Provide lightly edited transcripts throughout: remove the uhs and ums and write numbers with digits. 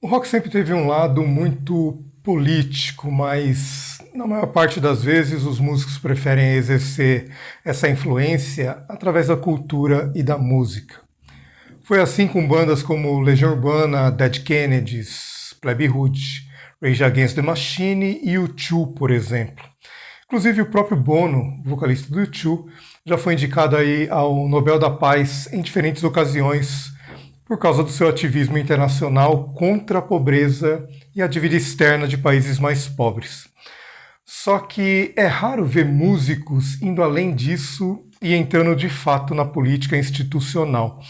O rock sempre teve um lado muito político, mas na maior parte das vezes os músicos preferem exercer essa influência através da cultura e da música. Foi assim com bandas como Legião Urbana, Dead Kennedys, Plebe Hood, Rage Against the Machine e U2, por exemplo. Inclusive o próprio Bono, vocalista do U2, já foi indicado aí ao Nobel da Paz em diferentes ocasiões por causa do seu ativismo internacional contra a pobreza e a dívida externa de países mais pobres. Só que é raro ver músicos indo além disso e entrando de fato na política institucional.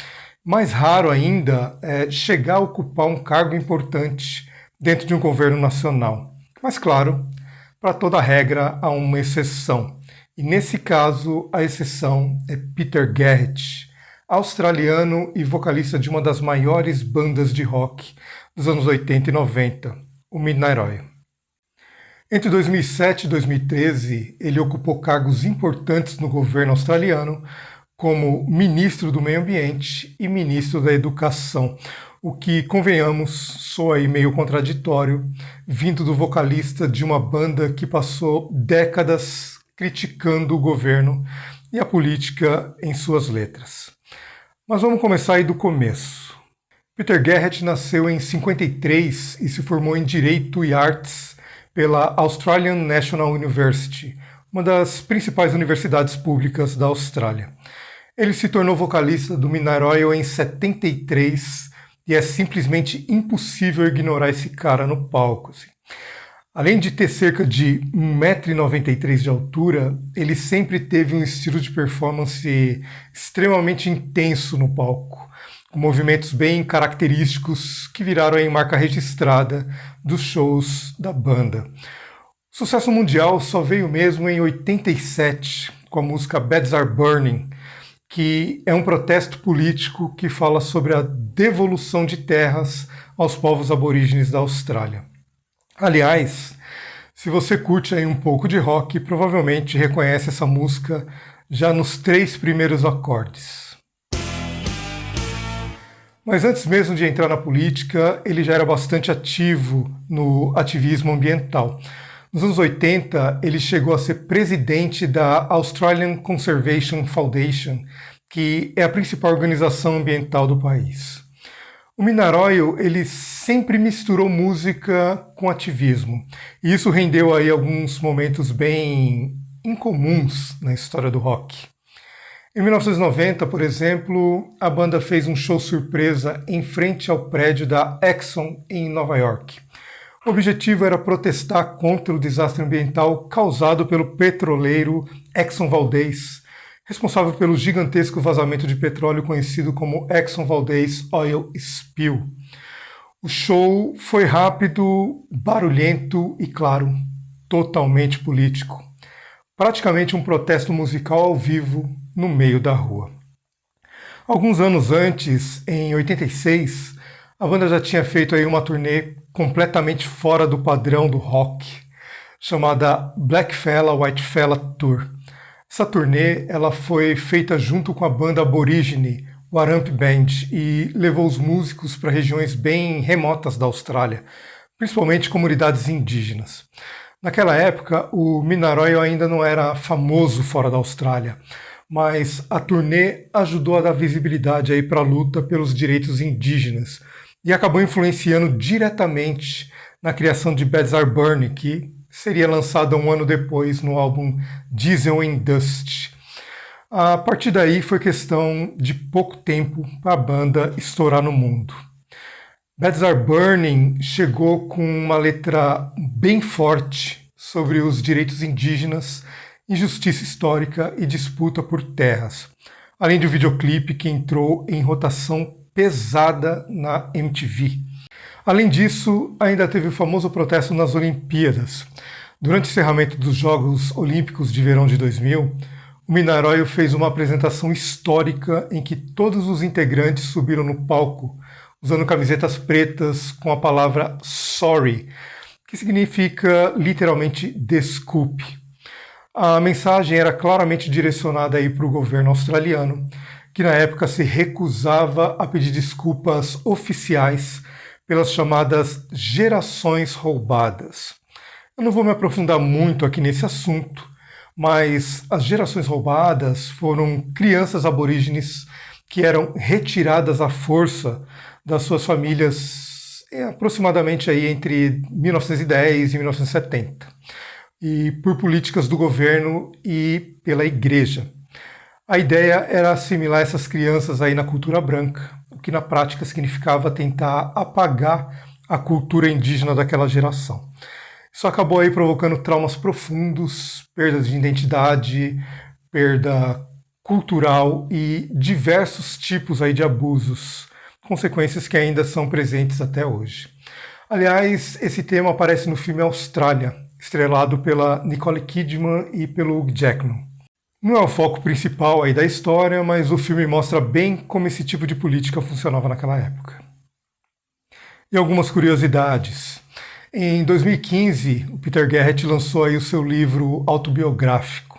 Mais raro ainda é chegar a ocupar um cargo importante dentro de um governo nacional. Mas claro, para toda regra há uma exceção. E nesse caso, a exceção é Peter Garrett, australiano e vocalista de uma das maiores bandas de rock dos anos 80 e 90, o Midnight Oil. Entre 2007 e 2013, ele ocupou cargos importantes no governo australiano, como ministro do Meio Ambiente e ministro da Educação, o que, convenhamos, soa aí meio contraditório, vindo do vocalista de uma banda que passou décadas criticando o governo e a política em suas letras. Mas vamos começar aí do começo. Peter Garrett nasceu em 53 e se formou em Direito e Artes pela Australian National University, uma das principais universidades públicas da Austrália. Ele se tornou vocalista do Midnight Oil em 73 e é simplesmente impossível ignorar esse cara no palco. Assim. Além de ter cerca de 1,93 m de altura, ele sempre teve um estilo de performance extremamente intenso no palco, com movimentos bem característicos que viraram em marca registrada dos shows da banda. O sucesso mundial só veio mesmo em 87, com a música Beds Are Burning, que é um protesto político que fala sobre a devolução de terras aos povos aborígenes da Austrália. Aliás, se você curte aí um pouco de rock, provavelmente reconhece essa música já nos 3 primeiros acordes. Mas antes mesmo de entrar na política, ele já era bastante ativo no ativismo ambiental. Nos anos 80, ele chegou a ser presidente da Australian Conservation Foundation, que é a principal organização ambiental do país. O Midnight Oil, ele sempre misturou música com ativismo, e isso rendeu aí alguns momentos bem incomuns na história do rock. Em 1990, por exemplo, a banda fez um show surpresa em frente ao prédio da Exxon em Nova York. O objetivo era protestar contra o desastre ambiental causado pelo petroleiro Exxon Valdez, responsável pelo gigantesco vazamento de petróleo conhecido como Exxon Valdez Oil Spill. O show foi rápido, barulhento e, claro, totalmente político. Praticamente um protesto musical ao vivo no meio da rua. Alguns anos antes, em 86, a banda já tinha feito aí uma turnê completamente fora do padrão do rock, chamada Black Fella White Fella Tour. Essa turnê ela foi feita junto com a banda aborígene Warump Band e levou os músicos para regiões bem remotas da Austrália, principalmente comunidades indígenas. Naquela época, o Midnight Oil ainda não era famoso fora da Austrália, mas a turnê ajudou a dar visibilidade aí para a luta pelos direitos indígenas e acabou influenciando diretamente na criação de Beds Are Burning, que seria lançada um ano depois no álbum Diesel and Dust. A partir daí foi questão de pouco tempo para a banda estourar no mundo. Beds Are Burning chegou com uma letra bem forte sobre os direitos indígenas, injustiça histórica e disputa por terras, além de um videoclipe que entrou em rotação pesada na MTV. Além disso, ainda teve o famoso protesto nas Olimpíadas. Durante o encerramento dos Jogos Olímpicos de Verão de 2000, o Midnight Oil fez uma apresentação histórica em que todos os integrantes subiram no palco usando camisetas pretas com a palavra sorry, que significa literalmente desculpe. A mensagem era claramente direcionada para o governo australiano, que na época se recusava a pedir desculpas oficiais pelas chamadas gerações roubadas. Eu não vou me aprofundar muito aqui nesse assunto, mas as gerações roubadas foram crianças aborígenes que eram retiradas à força das suas famílias aproximadamente aí entre 1910 e 1970, e por políticas do governo e pela igreja. A ideia era assimilar essas crianças aí na cultura branca, o que na prática significava tentar apagar a cultura indígena daquela geração. Isso acabou aí provocando traumas profundos, perdas de identidade, perda cultural e diversos tipos aí de abusos, consequências que ainda são presentes até hoje. Aliás, esse tema aparece no filme Austrália, estrelado pela Nicole Kidman e pelo Hugh Jackman. Não é o foco principal aí da história, mas o filme mostra bem como esse tipo de política funcionava naquela época. E algumas curiosidades. Em 2015, o Peter Garrett lançou aí o seu livro autobiográfico.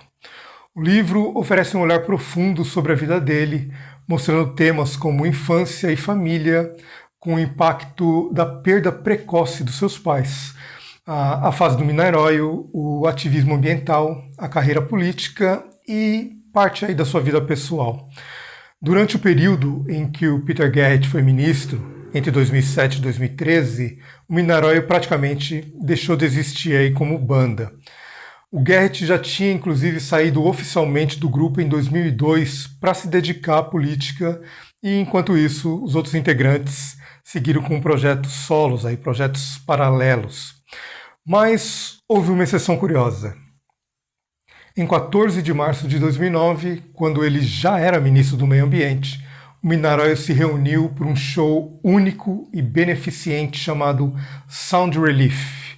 O livro oferece um olhar profundo sobre a vida dele, mostrando temas como infância e família, com o impacto da perda precoce dos seus pais, a fase do minério, o ativismo ambiental, a carreira política e parte aí da sua vida pessoal. Durante o período em que o Peter Garrett foi ministro, entre 2007 e 2013, o Minarói praticamente deixou de existir aí como banda. O Garrett já tinha inclusive saído oficialmente do grupo em 2002 para se dedicar à política, e enquanto isso os outros integrantes seguiram com projetos solos, aí, projetos paralelos. Mas houve uma exceção curiosa. Em 14 de março de 2009, quando ele já era ministro do Meio Ambiente, o Minarói se reuniu para um show único e beneficente chamado Sound Relief.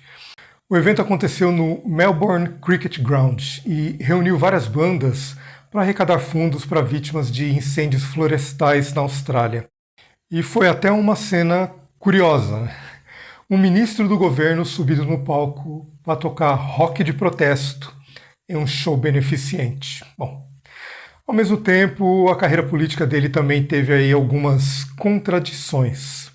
O evento aconteceu no Melbourne Cricket Ground e reuniu várias bandas para arrecadar fundos para vítimas de incêndios florestais na Austrália. E foi até uma cena curiosa, né? Um ministro do governo subido no palco para tocar rock de protesto em um show beneficente. Bom, ao mesmo tempo, a carreira política dele também teve aí algumas contradições.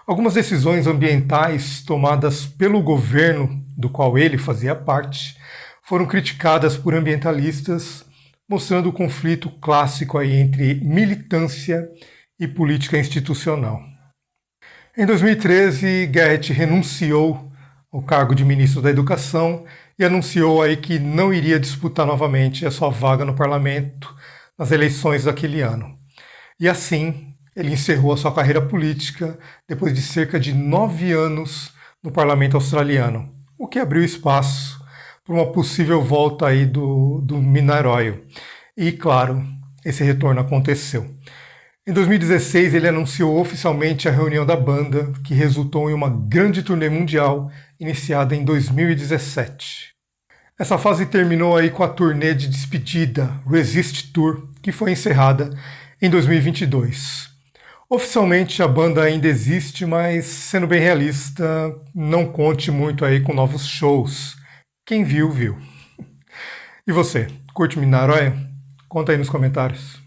Algumas decisões ambientais tomadas pelo governo do qual ele fazia parte foram criticadas por ambientalistas, mostrando o conflito clássico aí entre militância e política institucional. Em 2013, Garrett renunciou ao cargo de ministro da Educação e anunciou aí que não iria disputar novamente a sua vaga no parlamento nas eleições daquele ano. E assim, ele encerrou a sua carreira política depois de cerca de 9 anos no parlamento australiano, o que abriu espaço para uma possível volta aí do Minarói. E, claro, esse retorno aconteceu. Em 2016, ele anunciou oficialmente a reunião da banda, que resultou em uma grande turnê mundial iniciada em 2017. Essa fase terminou aí com a turnê de despedida Resist Tour, que foi encerrada em 2022. Oficialmente a banda ainda existe, mas sendo bem realista, não conte muito aí com novos shows. Quem viu, viu. E você, curte Minarói? Conta aí nos comentários.